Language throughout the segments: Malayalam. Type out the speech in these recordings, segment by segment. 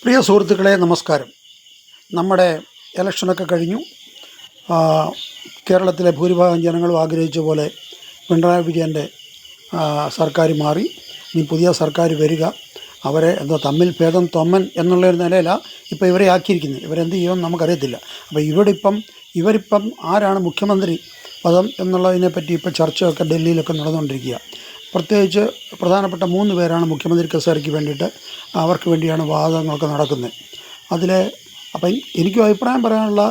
പ്രിയ സുഹൃത്തുക്കളെ, നമസ്കാരം. നമ്മുടെ ഇലക്ഷനൊക്കെ കഴിഞ്ഞു. കേരളത്തിലെ ഭൂരിഭാഗം ജനങ്ങളും ആഗ്രഹിച്ച പോലെ പിണറായി വിജയൻ്റെ സർക്കാർ മാറി. ഇനി പുതിയ സർക്കാർ വരിക. അവരെ എന്തോ തമ്മിൽ ഭേദം തൊമ്മൻ എന്നുള്ളൊരു നിലയിലാണ് ഇപ്പോൾ ഇവരെ ആക്കിയിരിക്കുന്നത്. ഇവരെന്ത് ചെയ്യുമെന്ന് നമുക്കറിയത്തില്ല. അപ്പോൾ ഇവരിപ്പം ആരാണ് മുഖ്യമന്ത്രി പദം എന്നുള്ളതിനെപ്പറ്റി ഇപ്പോൾ ചർച്ചയൊക്കെ ഡൽഹിയിലൊക്കെ നടന്നുകൊണ്ടിരിക്കുക. പ്രത്യേകിച്ച് പ്രധാനപ്പെട്ട 3 പേരാണ് മുഖ്യമന്ത്രി കസേരയ്ക്ക് വേണ്ടിയിട്ട്, അവർക്ക് വേണ്ടിയാണ് വാദങ്ങളൊക്കെ നടക്കുന്നത്. അപ്പം എനിക്കും അഭിപ്രായം പറയാനുള്ള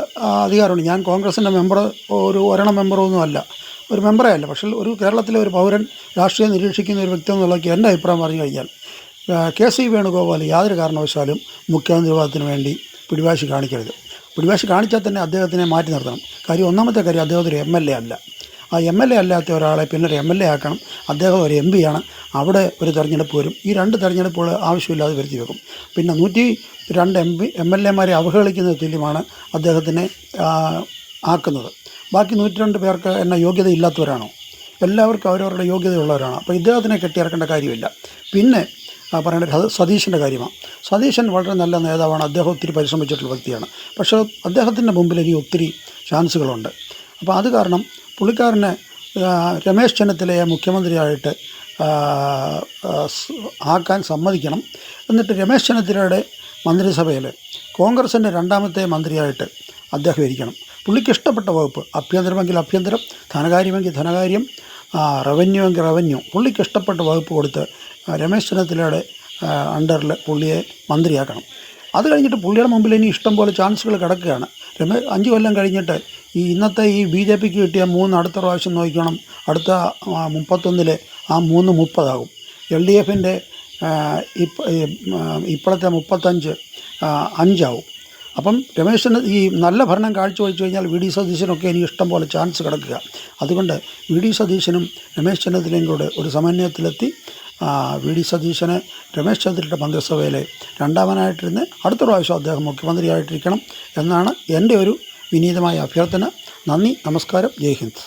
അധികാരമുണ്ട്. ഞാൻ കോൺഗ്രസിൻ്റെ ഒരെണ്ണം മെമ്പറൊന്നും അല്ല, ഒരു മെമ്പറേ അല്ല. പക്ഷേ ഒരു കേരളത്തിലെ ഒരു പൗരൻ, രാഷ്ട്രീയം നിരീക്ഷിക്കുന്ന ഒരു വ്യക്തി എന്നുള്ളതൊക്കെ എൻ്റെ അഭിപ്രായം പറഞ്ഞു കഴിഞ്ഞാൽ KC വേണുഗോപാൽ യാതൊരു കാരണവശാലും മുഖ്യമന്ത്രി പദത്തിന് വേണ്ടി പിടിവാശി കാണിക്കരുത്. പിടിവാശി കാണിച്ചാൽ തന്നെ അദ്ദേഹത്തിനെ മാറ്റി നിർത്തണം. ഒന്നാമത്തെ കാര്യം, അദ്ദേഹം ഒരു MLA അല്ല. ആ MLA അല്ലാത്ത ഒരാളെ പിന്നെ ഒരു MLA ആക്കണം. അദ്ദേഹം ഒരു MP ആണ്. അവിടെ ഒരു തെരഞ്ഞെടുപ്പ് വരും. ഈ 2 തെരഞ്ഞെടുപ്പുകൾ ആവശ്യമില്ലാതെ വരുത്തി വെക്കും. പിന്നെ 102 MLA അവഹേളിക്കുന്നത് തുല്യമാണ് അദ്ദേഹത്തിനെ ആക്കുന്നത്. ബാക്കി 102 പേർക്ക് എന്ന യോഗ്യതയില്ലാത്തവരാണോ? എല്ലാവർക്കും അവരവരുടെ യോഗ്യതയുള്ളവരാണ്. അപ്പോൾ ഇദ്ദേഹത്തിനെ കെട്ടിയിറക്കേണ്ട കാര്യമില്ല. പിന്നെ പറയേണ്ടത് സതീശൻ്റെ കാര്യമാണ്. സതീശൻ വളരെ നല്ല നേതാവാണ്. അദ്ദേഹം ഒത്തിരി പരിശ്രമിച്ചിട്ടുള്ള വ്യക്തിയാണ്. പക്ഷേ അദ്ദേഹത്തിൻ്റെ മുമ്പിൽ ഇനി ഒത്തിരി ചാൻസുകളുണ്ട്. അപ്പോൾ അത് കാരണം പുള്ളിക്കാരനെ രമേശ് ചെന്നിത്തലയെ മുഖ്യമന്ത്രിയായിട്ട് ആക്കാൻ സമ്മതിക്കണം. എന്നിട്ട് രമേശ് ചെന്നിത്തലയുടെ മന്ത്രിസഭയിൽ കോൺഗ്രസിൻ്റെ 2ാമത്തെ മന്ത്രിയായിട്ട് അദ്ദേഹം ഇരിക്കണം. പുള്ളിക്ക് ഇഷ്ടപ്പെട്ട വകുപ്പ്, ആഭ്യന്തരമെങ്കിൽ ആഭ്യന്തരം, ധനകാര്യമെങ്കിൽ ധനകാര്യം, റവന്യൂ എങ്കിൽ റവന്യൂ, പുള്ളിക്ക് ഇഷ്ടപ്പെട്ട വകുപ്പ് കൊടുത്ത് രമേശ് ചെന്നിത്തലയുടെ അണ്ടറിൽ പുള്ളിയെ മന്ത്രിയാക്കണം. അത് കഴിഞ്ഞിട്ട് പുള്ളിയുടെ മുമ്പിൽ ഇനി ഇഷ്ടം പോലെ ചാൻസുകൾ കിടക്കുകയാണ്. 5 കൊല്ലം കഴിഞ്ഞിട്ട് ഇന്നത്തെ BJPക്ക് കിട്ടിയ 3 അടുത്ത പ്രാവശ്യം നോക്കണം, അടുത്ത 31 ആ 3 30 ആകും. LDFൻ്റെ ഇപ്പോഴത്തെ 35 5 ആവും. അപ്പം രമേശന് ഈ നല്ല ഭരണം കാഴ്ചവെച്ച് കഴിഞ്ഞാൽ VD സതീശനൊക്കെ ഇനി ഇഷ്ടം പോലെ ചാൻസ് കിടക്കുക. അതുകൊണ്ട് VD സതീശനും രമേശ് ചെന്നിത്തലയും കൂടെ ഒരു സമന്വയത്തിലെത്തി VD സതീശനെ രമേശ് ചെന്നിത്തലയുടെ മന്ത്രിസഭയിലെ 2ാമനായിട്ടിരുന്ന് അടുത്ത പ്രാവശ്യം അദ്ദേഹം മുഖ്യമന്ത്രിയായിട്ടിരിക്കണം എന്നാണ് എൻ്റെ ഒരു വിനീതമായ അഭ്യർത്ഥന. നന്ദി, നമസ്കാരം, ജയ് ഹിന്ദ്.